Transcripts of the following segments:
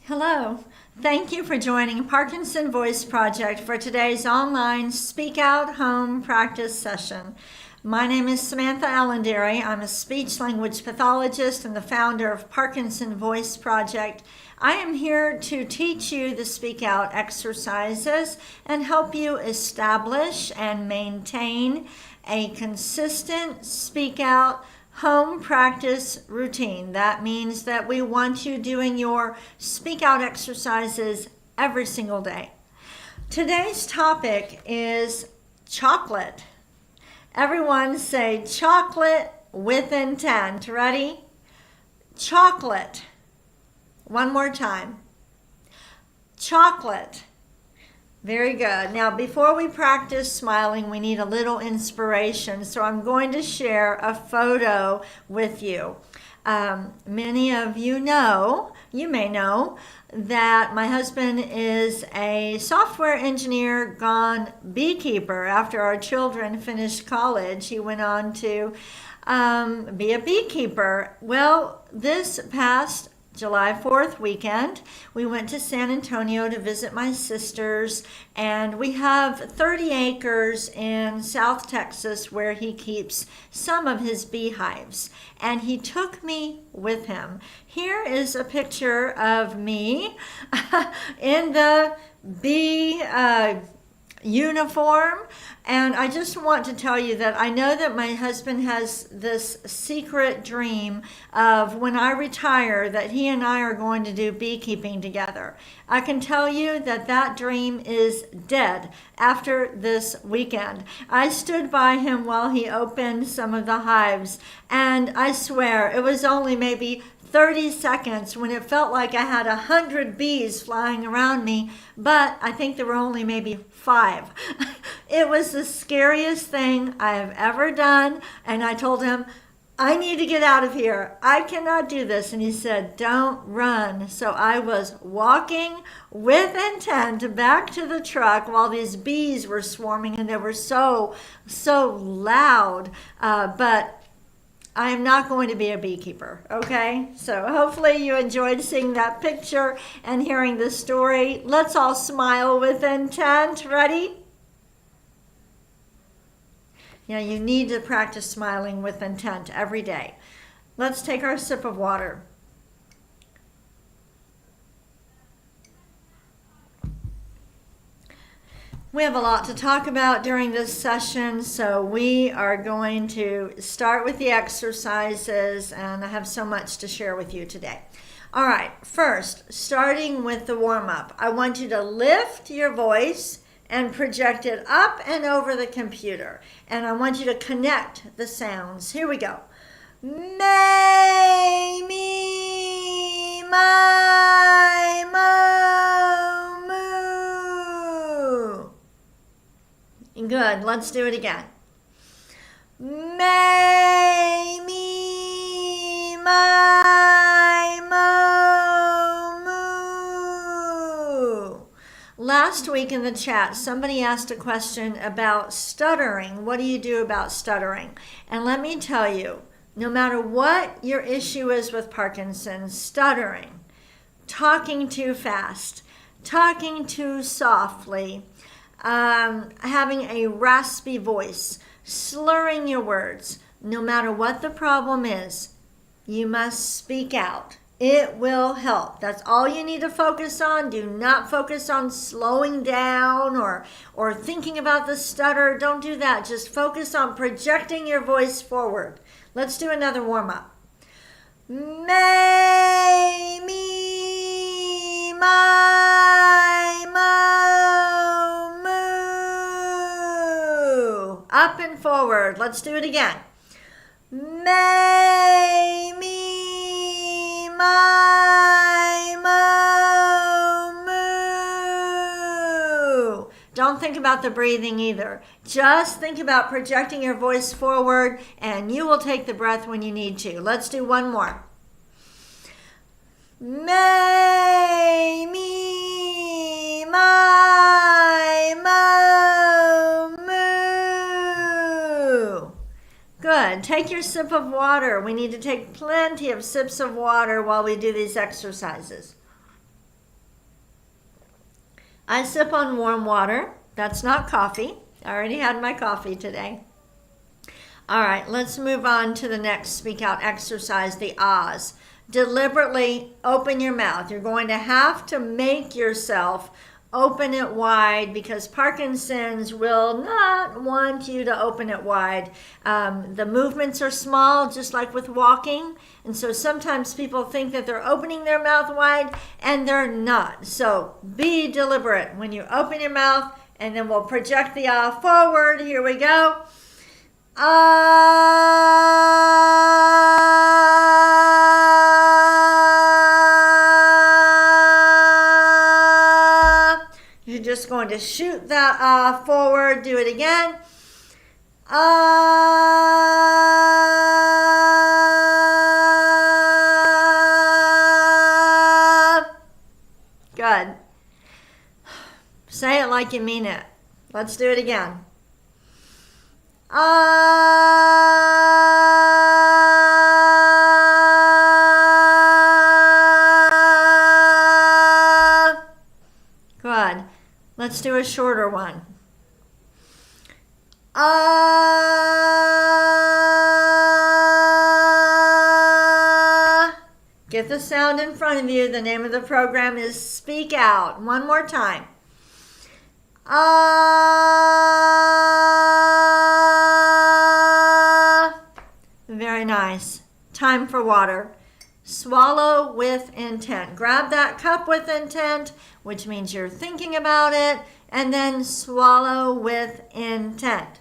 Hello. Thank you for joining Parkinson Voice Project for today's online Speak Out Home practice session. My name is Samantha Allenderry. I'm a speech language pathologist and the founder of Parkinson Voice Project. I am here to teach you the Speak Out exercises and help you establish and maintain a consistent Speak Out home practice routine. That means that we want you doing your speak out exercises every single day. Today's topic is chocolate. Everyone say chocolate with intent. Ready? Chocolate. One more time. Chocolate. Very good. Now, before we practice smiling, we need a little inspiration. So I'm going to share a photo with you. Many of you may know, that my husband is a software engineer gone beekeeper. After our children finished college, he went on to be a beekeeper. Well, this past July 4th weekend, we went to San Antonio to visit my sisters, and we have 30 acres in South Texas where he keeps some of his beehives, and he took me with him. Here is a picture of me in the bee uniform, and I just want to tell you that I know that my husband has this secret dream of when I retire that he and I are going to do beekeeping together. I can tell you that that dream is dead after this weekend. I stood by him while he opened some of the hives, and I swear it was only maybe 30 seconds when it felt like I had 100 bees flying around me, but I think there were only maybe 5. It was the scariest thing I have ever done, and I told him, I need to get out of here. I cannot do this. And he said, don't run. So I was walking with intent back to the truck while these bees were swarming, and they were so loud, but I am not going to be a beekeeper, okay? So hopefully you enjoyed seeing that picture and hearing the story. Let's all smile with intent. Ready? Yeah, you need to practice smiling with intent every day. Let's take our sip of water. We have a lot to talk about during this session, so we are going to start with the exercises, and I have so much to share with you today. All right, first, starting with the warm-up, I want you to lift your voice and project it up and over the computer, and I want you to connect the sounds. Here we go. May, me, my, mo, moo. Good. Let's do it again. May, me, my, mo, moo. Last week in the chat, somebody asked a question about stuttering. What do you do about stuttering? And let me tell you, no matter what your issue is with Parkinson's, stuttering, talking too fast, talking too softly, having a raspy voice, slurring your words, no matter what the problem is, you must speak out. It will help. That's all you need to focus on. Do not focus on slowing down or thinking about the stutter. Don't do that. Just focus on projecting your voice forward. Let's do another warm-up. May, me, my, mo, moo. Up and forward. Let's do it again. May, me, my, mo, moo. Don't think about the breathing either. Just think about projecting your voice forward, and you will take the breath when you need to. Let's do one more. May, me, my, mo, moo. Good. Take your sip of water. We need to take plenty of sips of water while we do these exercises. I sip on warm water. That's not coffee. I already had my coffee today. All right, let's move on to the next speak out exercise, the ahs. Deliberately open your mouth. You're going to have to make yourself open it wide because Parkinson's will not want you to open it wide. The movements are small, just like with walking. And so sometimes people think that they're opening their mouth wide and they're not. So be deliberate when you open your mouth, and then we'll project the ah forward. Here we go. Ah. You're just going to shoot that ah forward. Do it again. Ah. Good. Say it like you mean it. Let's do it again. Good. Let's do a shorter one. Get the sound in front of you. The name of the program is Speak Out. One more time. Very nice. Time for water. Swallow with intent. Grab that cup with intent, which means you're thinking about it, and then swallow with intent.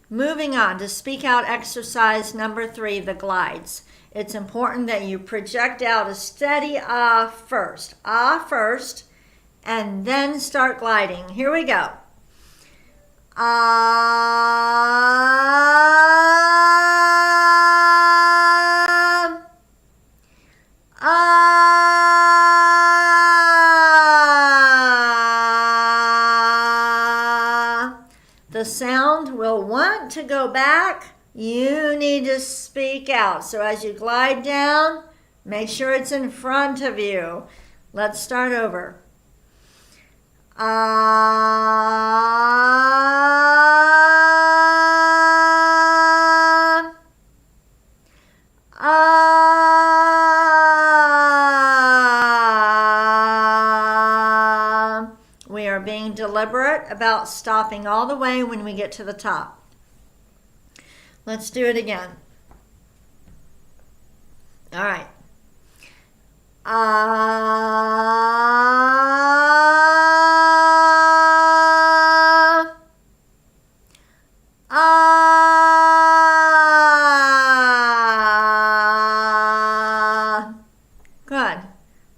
Moving on to speak out exercise number 3, the glides. It's important that you project out a steady ah first, and then start gliding. Here we go. Ah, ah. The sound will want to go back. You need to speak out. So as you glide down, make sure it's in front of you. Let's start over. Ah, ah. We are being deliberate about stopping all the way when we get to the top. Let's do it again. All right. Ah, ah. Good.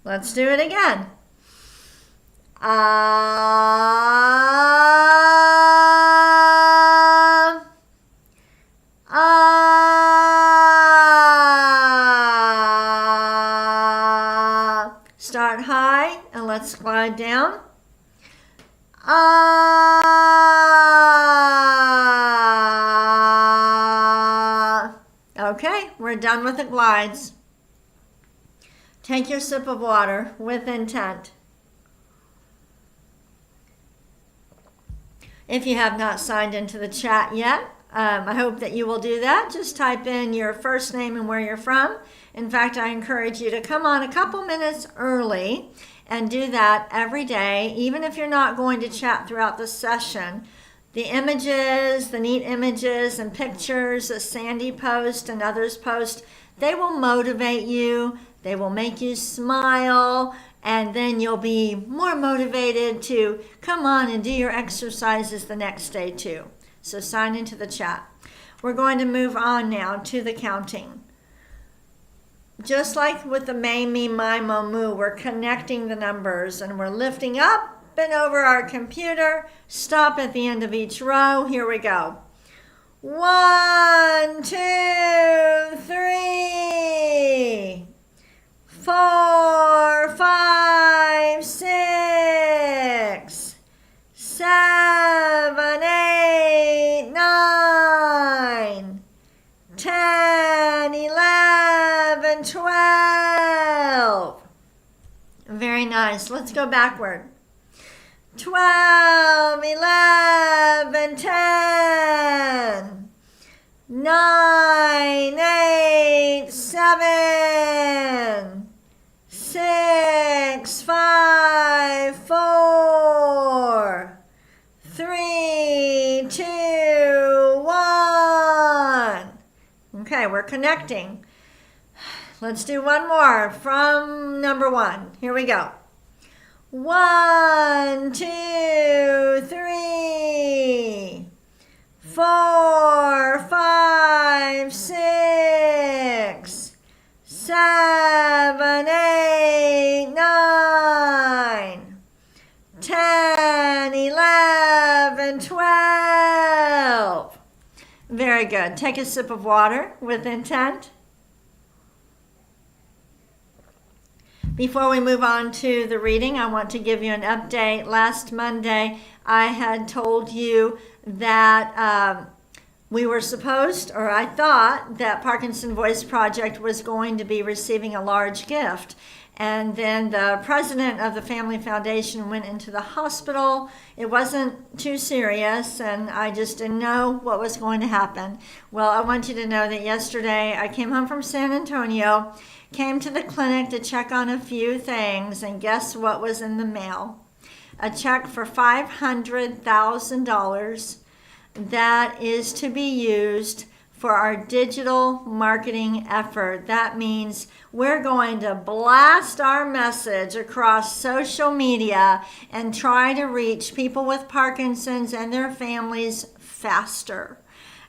Let's do it again. Ah, ah. Start high and let's glide down. Ah. Okay, we're done with the glides. Take your sip of water with intent. If you have not signed into the chat yet, I hope that you will do that. Just type in your first name and where you're from. In fact, I encourage you to come on a couple minutes early and do that every day, even if you're not going to chat throughout the session. The images, the neat images and pictures that Sandy posts and others post, they will motivate you. They will make you smile, and then you'll be more motivated to come on and do your exercises the next day too. So sign into the chat. We're going to move on now to the counting. Just like with the May, Me, My, Mo, Moo, we're connecting the numbers and we're lifting up and over our computer. Stop at the end of each row. Here we go. 1, 2, 3, 4, 5, 6, 7, 8, 9, Very nice. Let's go backward. 12, 11, 10, 9, 8, 7, 6, 5, 4, 3, 2, 1. Okay, we're connecting. Let's do one more from number 1. Here we go. 1, 2, 3, 4, 5, 6, 7, 8, 9, 10, 11, 12. Very good. Take a sip of water with intent. Before we move on to the reading, I want to give you an update. Last Monday, I had told you that we were supposed, or I thought, that Parkinson Voice Project was going to be receiving a large gift. And then the president of the Family Foundation went into the hospital. It wasn't too serious, and I just didn't know what was going to happen. Well, I want you to know that yesterday I came home from San Antonio, came to the clinic to check on a few things, and guess what was in the mail? A check for $500,000 that is to be used for our digital marketing effort. That means we're going to blast our message across social media and try to reach people with Parkinson's and their families faster.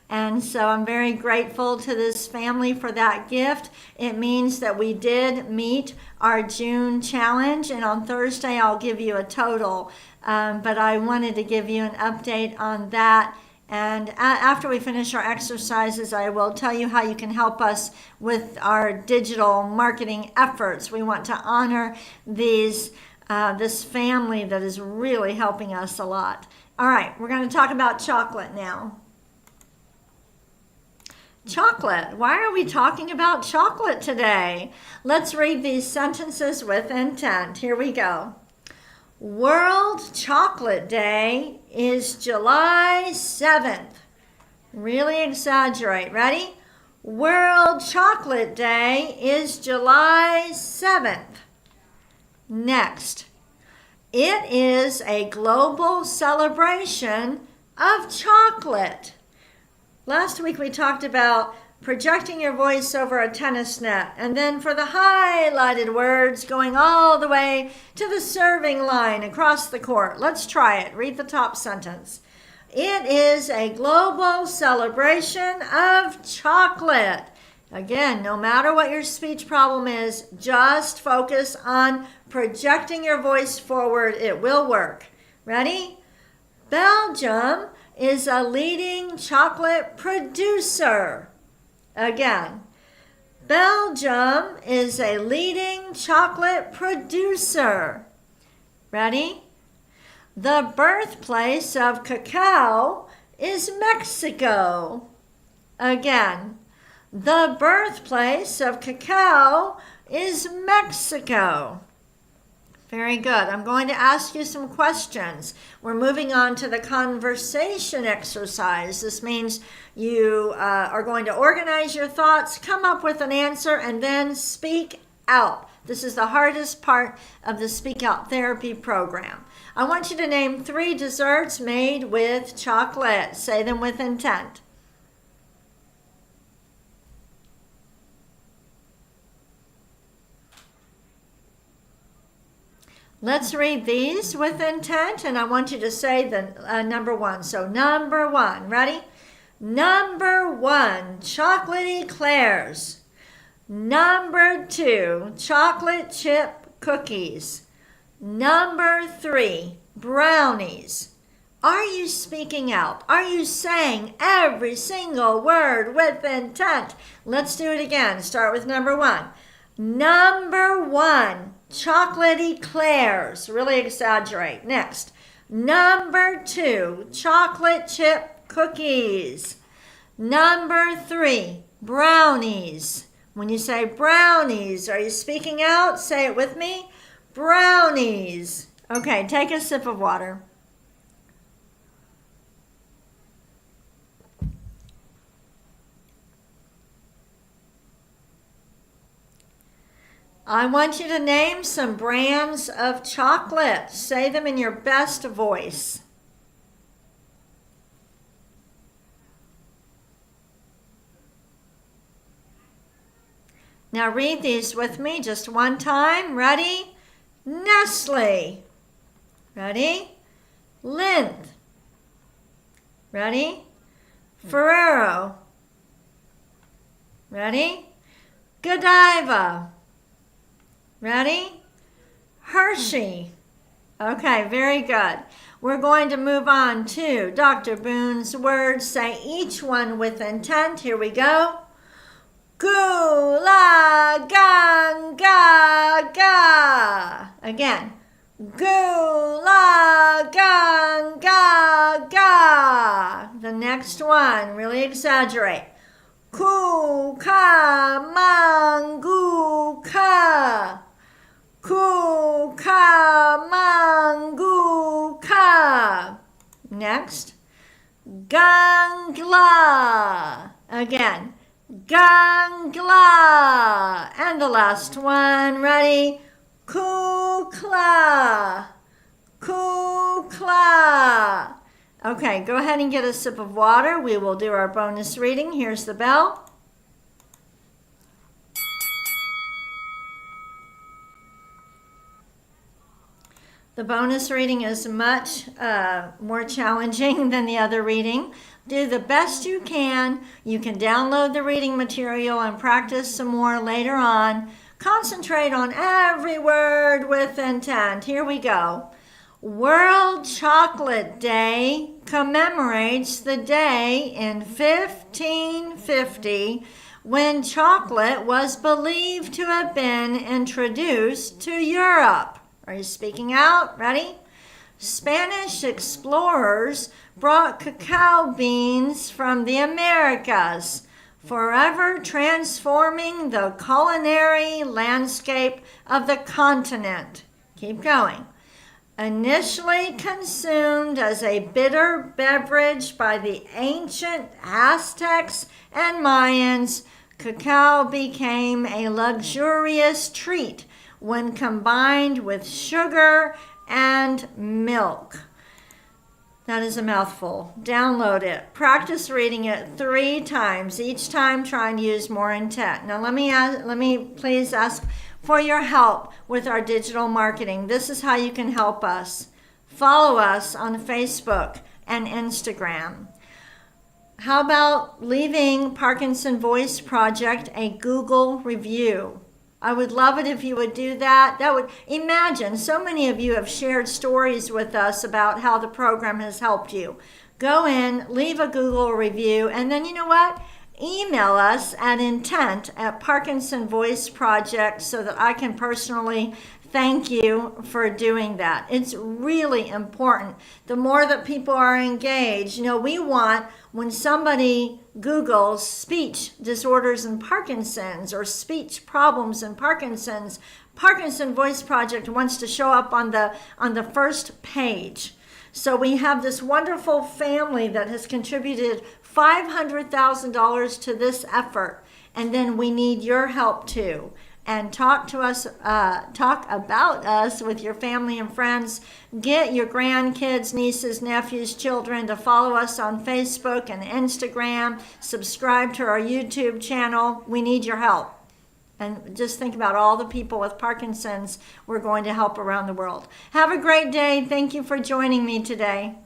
And so I'm very grateful to this family for that gift. It means that we did meet our June challenge, and on Thursday I'll give you a total. But I wanted to give you an update on that. And after we finish our exercises, I will tell you how you can help us with our digital marketing efforts. We want to honor this family that is really helping us a lot. All right, we're going to talk about chocolate now. Chocolate. Why are we talking about chocolate today? Let's read these sentences with intent. Here we go. World Chocolate Day is July 7th. Really exaggerate. Ready? World Chocolate Day is July 7th. Next. It is a global celebration of chocolate. Last week we talked about projecting your voice over a tennis net, and then for the highlighted words going all the way to the serving line across the court. Let's try it. Read the top sentence. It is a global celebration of chocolate. Again, no matter what your speech problem is, just focus on projecting your voice forward. It will work. Ready? Belgium is a leading chocolate producer. Again, Belgium is a leading chocolate producer. Ready? The birthplace of cacao is Mexico. Again, the birthplace of cacao is Mexico. Very good. I'm going to ask you some questions. We're moving on to the conversation exercise. This means you are going to organize your thoughts, come up with an answer, and then speak out. This is the hardest part of the Speak Out Therapy program. I want you to name 3 desserts made with chocolate. Say them with intent. Let's read these with intent, and I want you to say the number 1. So number 1, ready? Number 1, chocolate eclairs. Number 2, chocolate chip cookies. Number 3, brownies. Are you speaking out? Are you saying every single word with intent? Let's do it again. Start with number 1. Number 1, chocolate eclairs. Really exaggerate. Next. Number 2, chocolate chip cookies. Number 3, brownies. When you say brownies, are you speaking out? Say it with me. brownies. Okay, take a sip of water. I want you to name some brands of chocolate. Say them in your best voice. Now read these with me just one time. Ready? Nestle. Ready? Lindt. Ready? Ferrero. Ready? Godiva. Ready? Hershey. Okay, very good. We're going to move on to Dr. Boone's words. Say each one with intent. Here we go. Gula ganga ga. Again. Gula ganga ga. The next one, really exaggerate. Kuka mangu ka. Kuka mangu ka. Next. Gangla. Again. Gangla. And the last one, ready? Kukla. Kukla. Okay, go ahead and get a sip of water. We will do our bonus reading. Here's the bell. The bonus reading is much more challenging than the other reading. Do the best you can. You can download the reading material and practice some more later on. Concentrate on every word with intent. Here we go. World Chocolate Day commemorates the day in 1550 when chocolate was believed to have been introduced to Europe. Are you speaking out? Ready? Spanish explorers brought cacao beans from the Americas, forever transforming the culinary landscape of the continent. Keep going. Initially consumed as a bitter beverage by the ancient Aztecs and Mayans, cacao became a luxurious treat when combined with sugar and milk. That is a mouthful. Download it. Practice reading it 3 times, each time trying to use more intent. Now let me please ask for your help with our digital marketing. This is how you can help us. Follow us on Facebook and Instagram. How about leaving Parkinson Voice Project a Google review? I would love it if you would do that. Imagine, so many of you have shared stories with us about how the program has helped you. Go in, leave a Google review, and then you know what? Email us at intent@Parkinson Voice Project so that I can personally thank you for doing that. It's really important. The more that people are engaged, we want, when somebody Googles speech disorders in Parkinson's or speech problems in Parkinson's, Parkinson Voice Project wants to show up on the first page. So we have this wonderful family that has contributed $500,000 to this effort, and then we need your help too. And talk about us with your family and friends. Get your grandkids, nieces, nephews, children to follow us on Facebook and Instagram. Subscribe to our YouTube channel. We need your help. And just think about all the people with Parkinson's we're going to help around the world. Have a great day. Thank you for joining me today.